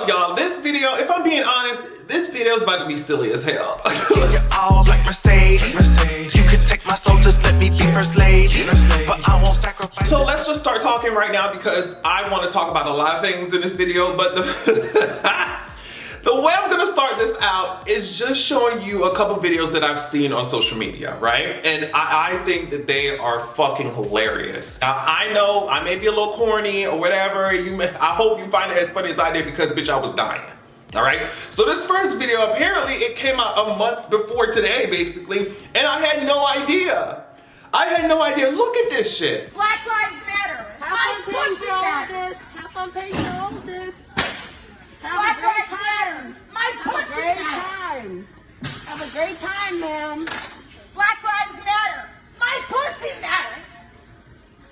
up, y'all? This video, if I'm being honest, this video is about to be silly as hell. All like Mercedes. You can take my soul, just let me be first lady. But I won't sacrifice. So let's just start talking right now because I want to talk about a lot of things in this video, but the way I'm gonna start this out is just showing you a couple videos that I've seen on social media, right? And I think that they are fucking hilarious. Now, I know I may be a little corny or whatever. I hope you find it as funny as I did because, bitch, I was dying. All right, so this first video, apparently it came out a month before today, basically, and I had no idea. I had no idea. Look at this shit. Black Lives Matter. Have fun paying for all this. Have fun paying for all this. Black Lives Matter. My pussy matters. Have a great time, ma'am. Black Lives Matter. My pussy matters.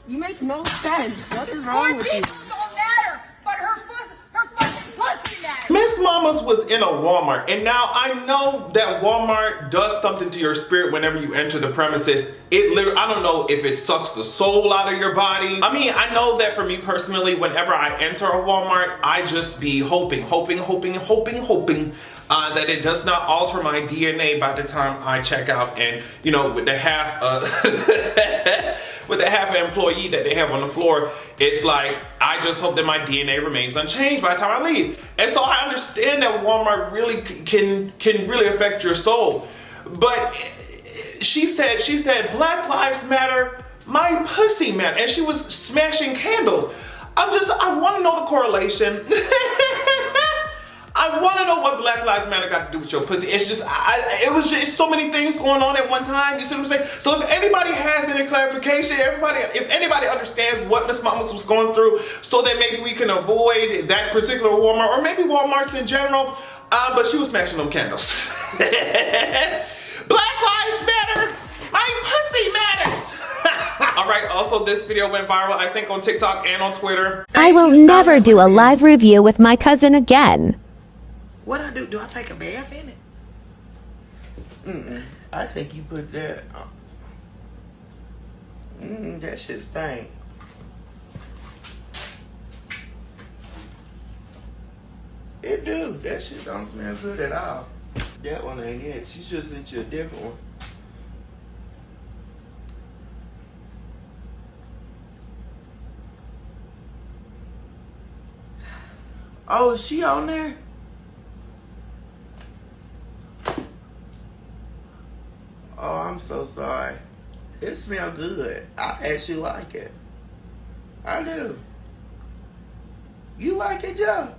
You make no sense. What is Poor wrong with you? people don't matter, but her fucking pussy matters. Miss Mama's was in a Walmart, and now I know that Walmart does something to your spirit whenever you enter the premises. It literally, I don't know if it sucks the soul out of your body. I mean, I know that for me personally, whenever I enter a Walmart, I just be hoping that it does not alter my DNA by the time I check out, and you know, with the half with the half employee that they have on the floor, it's like I just hope that my DNA remains unchanged by the time I leave. And so I understand that Walmart really can really affect your soul. But she said Black Lives Matter, my pussy matter, and she was smashing candles. I want to know the correlation. I want to know what Black Lives Matter got to do with your pussy. It's just, it's so many things going on at one time. You see what I'm saying? So if anybody has any clarification, if anybody understands what Miss Mamas was going through, so that maybe we can avoid that particular Walmart, or maybe Walmarts in general, but she was smashing them candles. Black Lives Matter, my pussy matters. All right, also this video went viral, I think on TikTok and on Twitter. I will never do a live review with my cousin again. What I do? Do I take a bath in it? I think you put that. That shit stink. It do. That shit don't smell good at all. That one ain't it. She should sent you a different one. Oh, is she on there? Oh, I'm so sorry. It smells good. I actually like it. I do. You like it, Joe?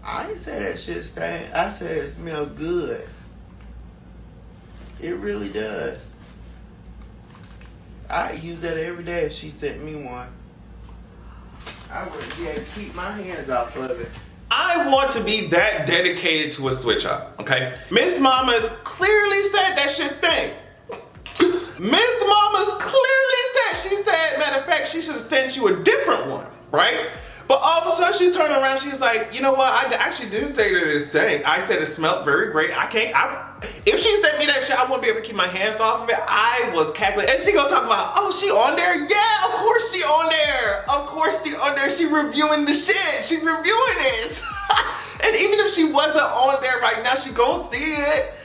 I ain't say that shit stank. I said it smells good. It really does. I use that every day if she sent me one. I wouldn't be able to keep my hands off of it. I want to be that dedicated to a switch up, okay? Miss Mamas clearly said that shit stink. Miss Mamas clearly said, she said, matter of fact, she should have sent you a different one, right? But all of a sudden she turned around, she's like, you know what, I actually didn't say that it stank. I said it smelled very great. If she sent me that shit, I wouldn't be able to keep my hands off of it. I was cackling. And she gonna talk about, oh, she on there? Yeah, of course she on there. Of course she on there. She reviewing the shit. She reviewing this. And even if she wasn't on there right now, she gonna see it.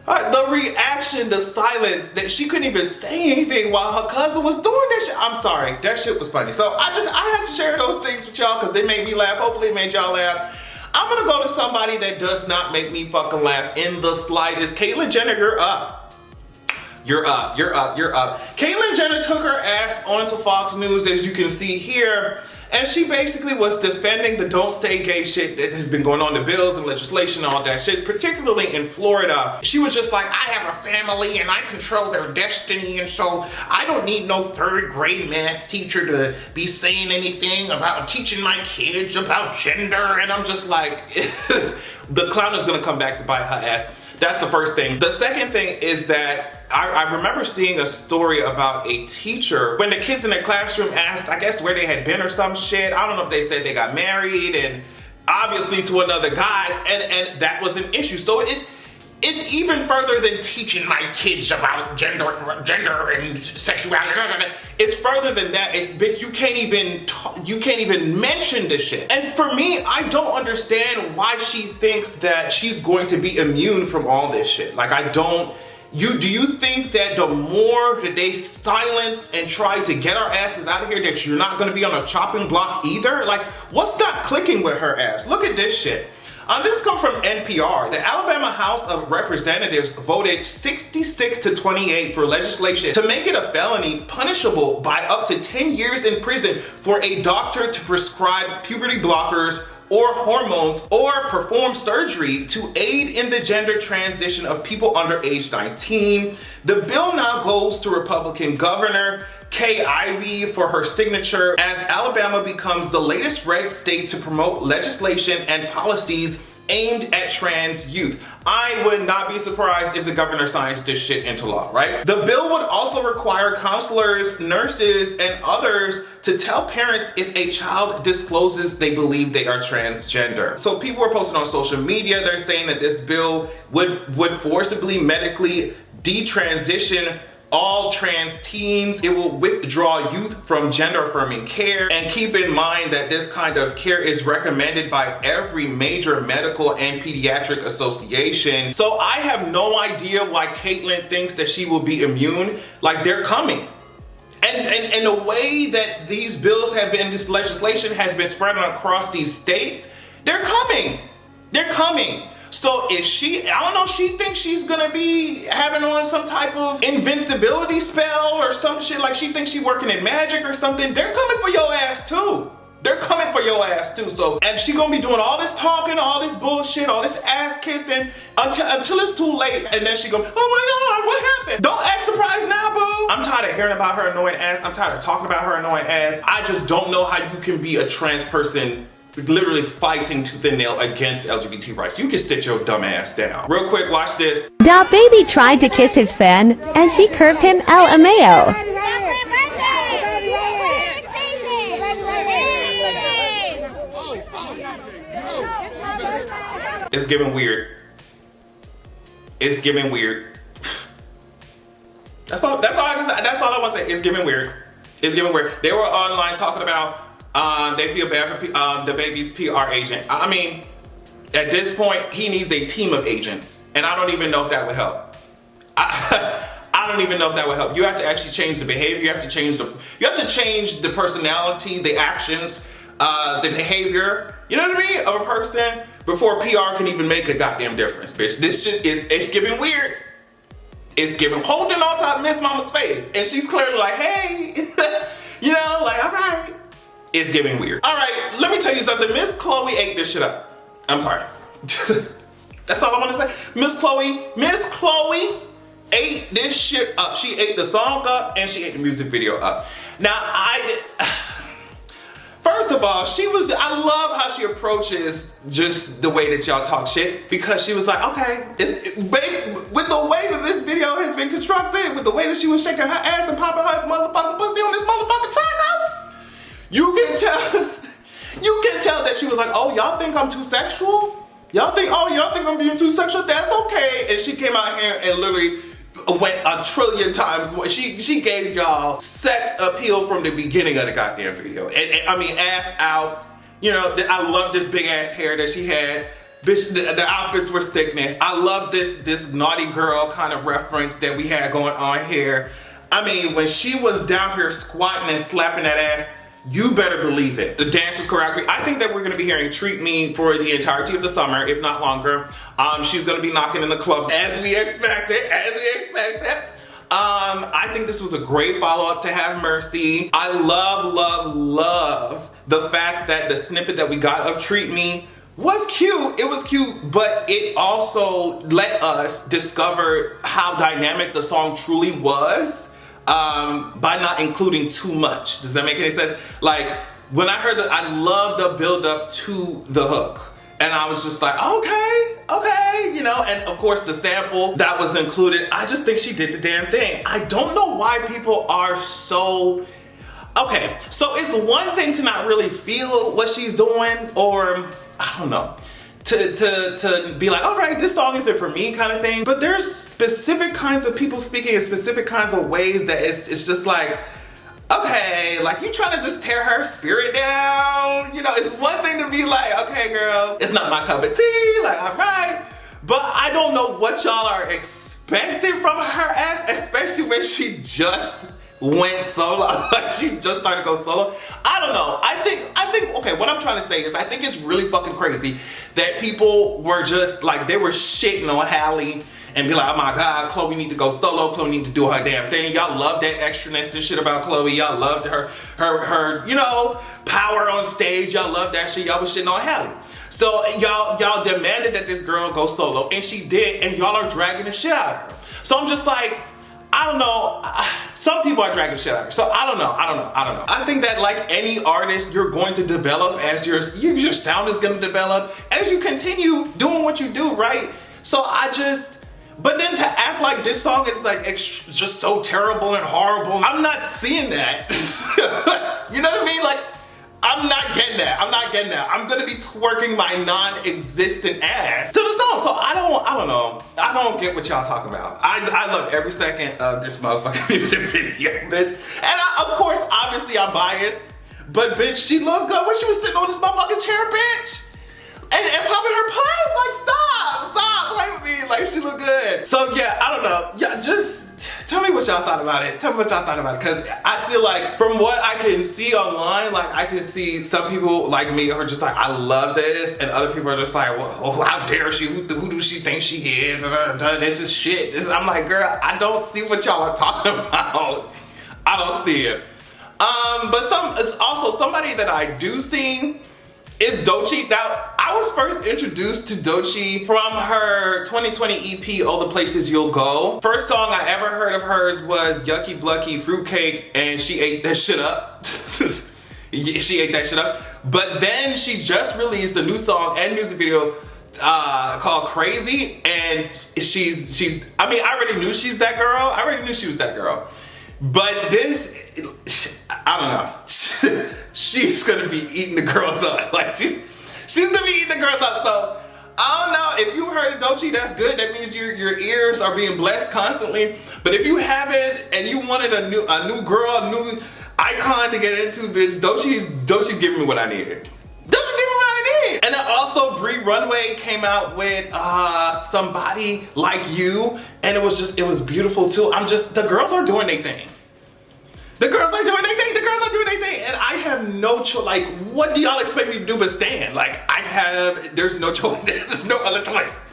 The reaction, the silence, that she couldn't even say anything while her cousin was doing that shit. I'm sorry, that shit was funny. So I had to share those things with y'all because they made me laugh. Hopefully it made y'all laugh. I'm gonna go to somebody that does not make me fucking laugh in the slightest. Caitlyn Jenner, you're up. You're up. Caitlyn Jenner took her ass onto Fox News, as you can see here, and she basically was defending the don't say gay shit that has been going on, the bills and legislation and all that shit, particularly in Florida. She was just like, I have a family and I control their destiny, and so I don't need no third grade math teacher to be saying anything about teaching my kids about gender. And I'm just like, the clown is gonna come back to bite her ass. That's the first thing. The second thing is that I remember seeing a story about a teacher when the kids in the classroom asked, I guess, where they had been or some shit. I don't know if they said they got married and obviously to another guy, and that was an issue. So it's even further than teaching my kids about gender and sexuality. It's further than that. It's, bitch, you can't even mention this shit. And for me, I don't understand why she thinks that she's going to be immune from all this shit. Like, I don't. Do you think that the more that they silence and try to get our asses out of here, that you're not gonna be on a chopping block either? Like, what's not clicking with her ass? Look at this shit. This comes from NPR. The Alabama House of Representatives voted 66 to 28 for legislation to make it a felony punishable by up to 10 years in prison for a doctor to prescribe puberty blockers or hormones or perform surgery to aid in the gender transition of people under age 19. The bill now goes to Republican Governor Kay Ivey for her signature as Alabama becomes the latest red state to promote legislation and policies aimed at trans youth. I would not be surprised if the governor signs this shit into law, right? The bill would also require counselors, nurses, and others to tell parents if a child discloses they believe they are transgender. So people are posting on social media, they're saying that this bill would forcibly medically detransition all trans teens. It will withdraw youth from gender affirming care. And keep in mind that this kind of care is recommended by every major medical and pediatric association. So I have no idea why Caitlyn thinks that she will be immune. Like, they're coming. And the way that these bills have been, this legislation has been spread across these states, they're coming. They're coming. So if she, I don't know, she thinks she's gonna be having on some type of invincibility spell or some shit, like she thinks she's working in magic or something, they're coming for your ass too. They're coming for your ass too. So, and she gonna be doing all this talking, all this bullshit, all this ass kissing until it's too late. And then she go, oh my God, what happened? Don't act surprised now, boo. I'm tired of hearing about her annoying ass. I'm tired of talking about her annoying ass. I just don't know how you can be a trans person literally fighting tooth and nail against LGBT rights. You can sit your dumb ass down. Real quick, watch this. DaBaby tried to kiss his fan, and she curved him LMAO. It's giving weird. It's giving weird. That's all I want to say. It's giving weird. It's giving weird. They were online talking about they feel bad for DaBaby's PR agent. I mean, at this point, he needs a team of agents, and I don't even know if that would help. I don't even know if that would help. You have to actually change the behavior. You have to change the personality, the actions, the behavior. You know what I mean, of a person before PR can even make a goddamn difference, bitch. This shit it's giving weird. It's giving holding on top of Miss Mama's face, and she's clearly like, hey, you know, like, all right. It's giving weird. All right, let me tell you something. Miss Chloe ate this shit up. I'm sorry. That's all I want to say. Miss Chloe ate this shit up. She ate the song up and she ate the music video up. Now, first of all, I love how she approaches just the way that y'all talk shit, because she was like, okay, with the way that this video has been constructed, with the way that she was shaking her ass and popping her motherfucking pussy on this motherfucking track out, you can tell that she was like, oh, y'all think I'm too sexual? Y'all think I'm being too sexual? That's okay. And she came out here and literally went a trillion times more. She gave y'all sex appeal from the beginning of the goddamn video. And I mean, ass out. You know, I love this big ass hair that she had. Bitch, the outfits were sickening. I love this naughty girl kind of reference that we had going on here. I mean, when she was down here squatting and slapping that ass, you better believe it. The dance was choreography. I think that we're gonna be hearing Treat Me for the entirety of the summer, if not longer. She's gonna be knocking in the clubs as we expected, I think this was a great follow-up to Have Mercy. I love the fact that the snippet that we got of Treat Me was cute. It was cute, but it also let us discover how dynamic the song truly was. By not including too much. Does that make any sense? Like, when I heard that, I love the build up to the hook. And I was just like, okay, you know, and of course the sample that was included, I just think she did the damn thing. I don't know why people are so, okay, so it's one thing to not really feel what she's doing, or I don't know. to be like, all right, this song isn't for me kind of thing. But there's specific kinds of people speaking in specific kinds of ways that it's just like, okay, like you trying to just tear her spirit down. You know, it's one thing to be like, okay, girl, it's not my cup of tea, like, all right. But I don't know what y'all are expecting from her ass, especially when she just went solo. Like she just started to go solo. I don't know. I think, okay, what I'm trying to say is I think it's really fucking crazy that people were just like, they were shitting on Halle and be like, oh my God, Chloe need to go solo. Chloe need to do her damn thing. Y'all love that extraness and shit about Chloe. Y'all loved her, you know, power on stage. Y'all loved that shit. Y'all was shitting on Halle. So y'all demanded that this girl go solo, and she did, and y'all are dragging the shit out of her. So I'm just like, I don't know. Some people are dragging shit out of her. So I don't know. I think that like any artist, you're going to develop as your sound is going to develop as you continue doing what you do, right? So but then to act like this song is like just so terrible and horrible, I'm not seeing that. You know what I mean? Like, I'm not getting that. I'm gonna be twerking my non-existent ass to the song. So I don't know. I don't get what y'all talking about. I love every second of this motherfucking music video, bitch. And of course, obviously I'm biased, but bitch, she looked good when she was sitting on this motherfucking chair, bitch. And popping her puss, like stop playing with me, like she looked good. So yeah, I don't know. Yeah, just tell me what y'all thought about it. Cause I feel like from what I can see online, like I can see some people like me are just like, I love this, and other people are just like, well, oh, how dare she? Who do she think she is? This is shit. I'm like, girl, I don't see what y'all are talking about. I don't see it. But it's also somebody that I do see is Doechii. Now, I was first introduced to Doechii from her 2020 EP, All the Places You'll Go. First song I ever heard of hers was Yucky Blucky Fruitcake, and she ate that shit up. She ate that shit up. But then she just released a new song and music video called Crazy, and she's I mean, I already knew she's that girl. I already knew she was that girl. But this, I don't know. She's gonna be eating the girls up. Like she's gonna be eating the girls up. So I don't know, if you heard of Doechii, that's good. That means your ears are being blessed constantly. But if you haven't and you wanted a new girl, a new icon to get into, bitch, Doechii's giving me what I needed. Doechii giving me what I need. And then also Bree Runway came out with Somebody Like You, and it was beautiful too. The girls are doing their thing. The girls are doing their thing, and I have no choice. Like, what do y'all expect me to do but stand? Like, there's no choice. There's no other choice.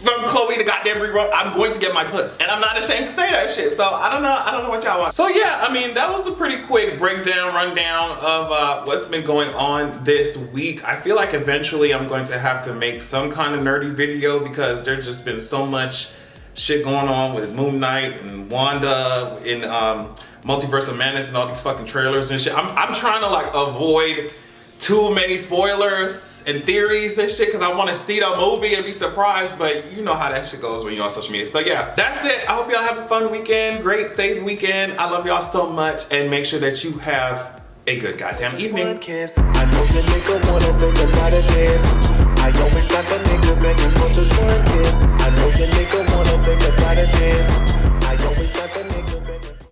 From Chloe to goddamn Brie Runway, I'm going to get my puss. And I'm not ashamed to say that shit. So I don't know what y'all want. So yeah, I mean, that was a pretty quick rundown of what's been going on this week. I feel like eventually I'm going to have to make some kind of nerdy video because there's just been so much shit going on with Moon Knight and Wanda in Multiverse of Madness and all these fucking trailers and shit. I'm trying to like avoid too many spoilers and theories and shit because I want to see the movie and be surprised, but you know how that shit goes when you're on social media. So yeah, that's it. I hope y'all have a fun weekend, great safe weekend. I love y'all so much, and make sure that you have a good goddamn evening. I know your nigga wanna take a lot of this. I always got the nigga begging for just one kiss. I know your nigga wanna take a lot of this. I always got the